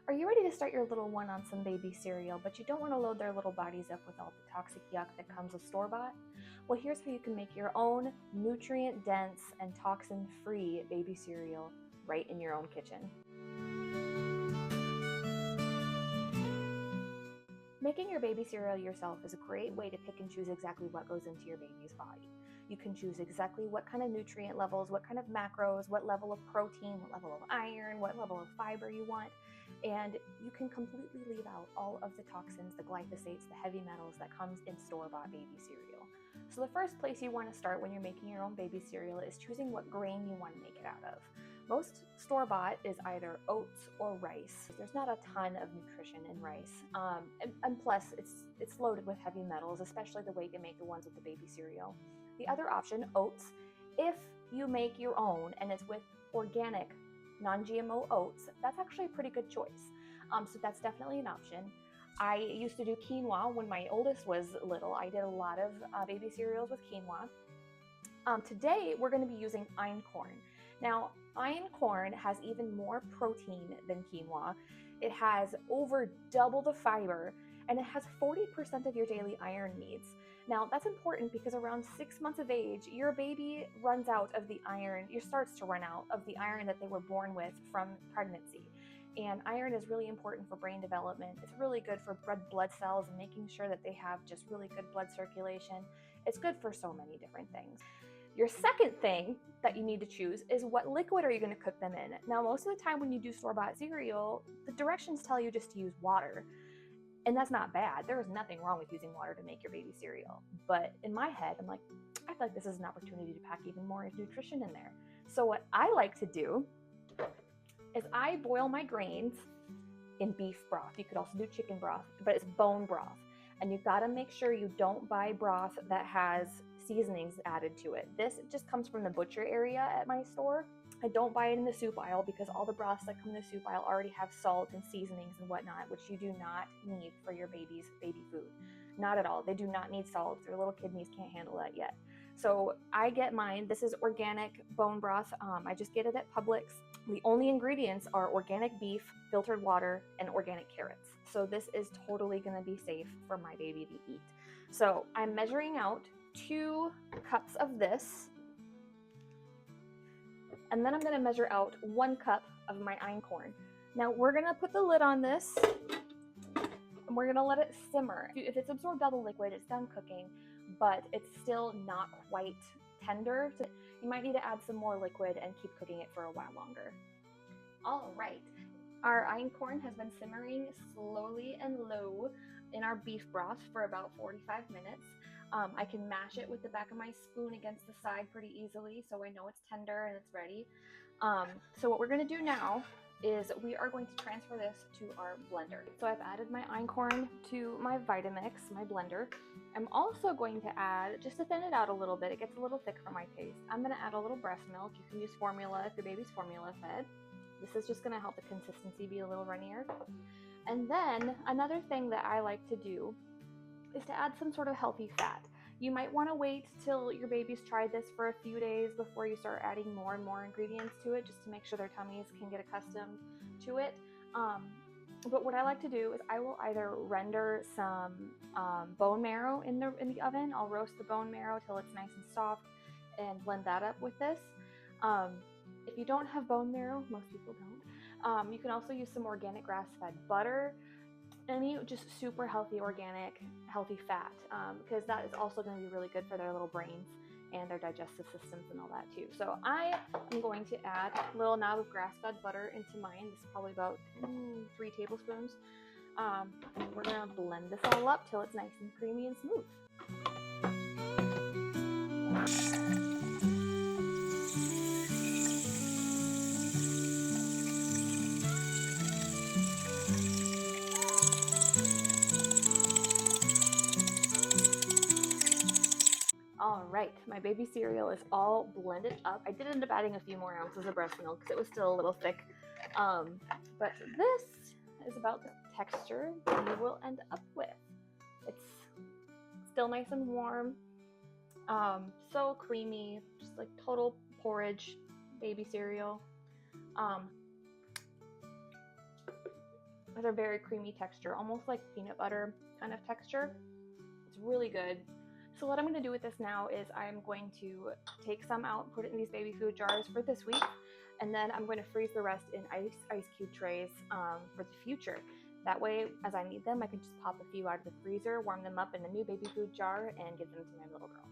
Are you ready to start your little one on some baby cereal, but you don't want to load their little bodies up with all the toxic yuck that comes with store-bought? Well, here's how you can make your own nutrient-dense and toxin-free baby cereal right in your own kitchen. Making your baby cereal yourself is a great way to pick and choose exactly what goes into your baby's body. You can choose exactly what kind of nutrient levels, what kind of macros, what level of protein, what level of iron, what level of fiber you want, and you can completely leave out all of the toxins, the glyphosates, the heavy metals that comes in store-bought baby cereal. So the first place you want to start when you're making your own baby cereal is choosing what grain you want to make it out of. Most store-bought is either oats or rice. There's not a ton of nutrition in rice, and plus it's loaded with heavy metals, especially the way you make the ones with the baby cereal. The other option, oats, if you make your own and it's with organic, non-GMO oats, that's actually a pretty good choice. So that's definitely an option. I used to do quinoa when my oldest was little. I did a lot of baby cereals with quinoa. Today, we're going to be using einkorn. Now, einkorn has even more protein than quinoa. It has over double the fiber, and it has 40% of your daily iron needs. Now, that's important because around 6 months of age, your baby runs out of the iron, starts to run out of the iron that they were born with from pregnancy. And iron is really important for brain development. It's really good for red blood cells and making sure that they have just really good blood circulation. It's good for so many different things. Your second thing that you need to choose is what liquid are you going to cook them in. Now, most of the time when you do store-bought cereal, the directions tell you just to use water. And that's not bad. There is nothing wrong with using water to make your baby cereal. But in my head, I'm like, I feel like this is an opportunity to pack even more nutrition in there. So what I like to do is I boil my grains in beef broth. You could also do chicken broth, but it's bone broth. And you've got to make sure you don't buy broth that has seasonings added to it. This just comes from the butcher area at my store. I don't buy it in the soup aisle because all the broths that come in the soup aisle already have salt and seasonings and whatnot, which you do not need for your baby's baby food. Not at all. They do not need salt. Their little kidneys can't handle that yet. So I get mine. This is organic bone broth. I just get it at Publix. The only ingredients are organic beef, filtered water, and organic carrots. So this is totally going to be safe for my baby to eat. So I'm measuring out 2 cups of this. And then I'm going to measure out 1 cup of my einkorn. Now we're going to put the lid on this and we're going to let it simmer. If it's absorbed all the liquid, it's done cooking, but it's still not quite tender. So you might need to add some more liquid and keep cooking it for a while longer. All right, our einkorn has been simmering slowly and low in our beef broth for about 45 minutes. I can mash it with the back of my spoon against the side pretty easily, so I know it's tender and it's ready. So what we're going to do now is we are going to transfer this to our blender. So I've added my einkorn to my Vitamix, my blender. I'm also going to add, just to thin it out a little bit, it gets a little thick for my taste, I'm going to add a little breast milk. You can use formula if your baby's formula fed. This is just going to help the consistency be a little runnier. And then another thing that I like to do is to add some sort of healthy fat. You might want to wait till your baby's tried this for a few days before you start adding more and more ingredients to it, just to make sure their tummies can get accustomed to it. But what I like to do is I will either render some bone marrow in the oven. I'll roast the bone marrow till it's nice and soft and blend that up with this. If you don't have bone marrow, most people don't, you can also use some organic grass-fed butter. Any just super healthy, organic, healthy fat, because that is also going to be really good for their little brains and their digestive systems and all that too. So I am going to add a little knob of grass-fed butter into mine. This is probably about 3 tablespoons. And we're going to blend this all up till it's nice and creamy and smooth. All right, my baby cereal is all blended up. I did end up adding a few more ounces of breast milk because it was still a little thick. But this is about the texture that you will end up with. It's still nice and warm, so creamy, just like total porridge baby cereal. It's a very creamy texture, almost like peanut butter kind of texture. It's really good. So what I'm going to do with this now is I'm going to take some out, put it in these baby food jars for this week, and then I'm going to freeze the rest in ice cube trays for the future. That way, as I need them, I can just pop a few out of the freezer, warm them up in a new baby food jar, and give them to my little girl.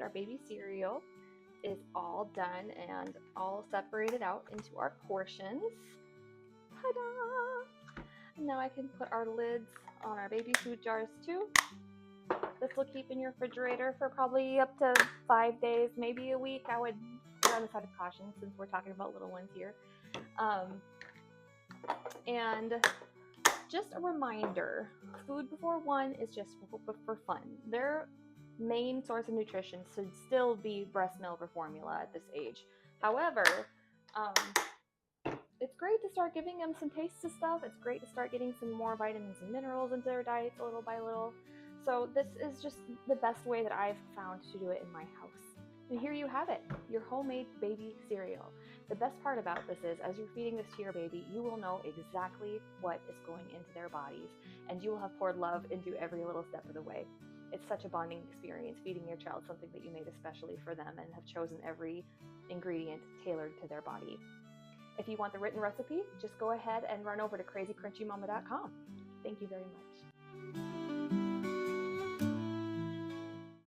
Our baby cereal is all done and all separated out into our portions. Ta-da! And now I can put our lids on our baby food jars too. This will keep in your refrigerator for probably up to 5 days, maybe a week. I would put on the side of caution since we're talking about little ones here. And just a reminder, food before one is just for fun. Their main source of nutrition should still be breast milk or formula at this age. However, it's great to start giving them some taste of stuff. It's great to start getting some more vitamins and minerals into their diets little by little. So this is just the best way that I've found to do it in my house. And here you have it, your homemade baby cereal. The best part about this is, as you're feeding this to your baby, you will know exactly what is going into their bodies, and you will have poured love into every little step of the way. It's such a bonding experience feeding your child something that you made especially for them and have chosen every ingredient tailored to their body. If you want the written recipe, just go ahead and run over to crazycrunchymama.com. Thank you very much.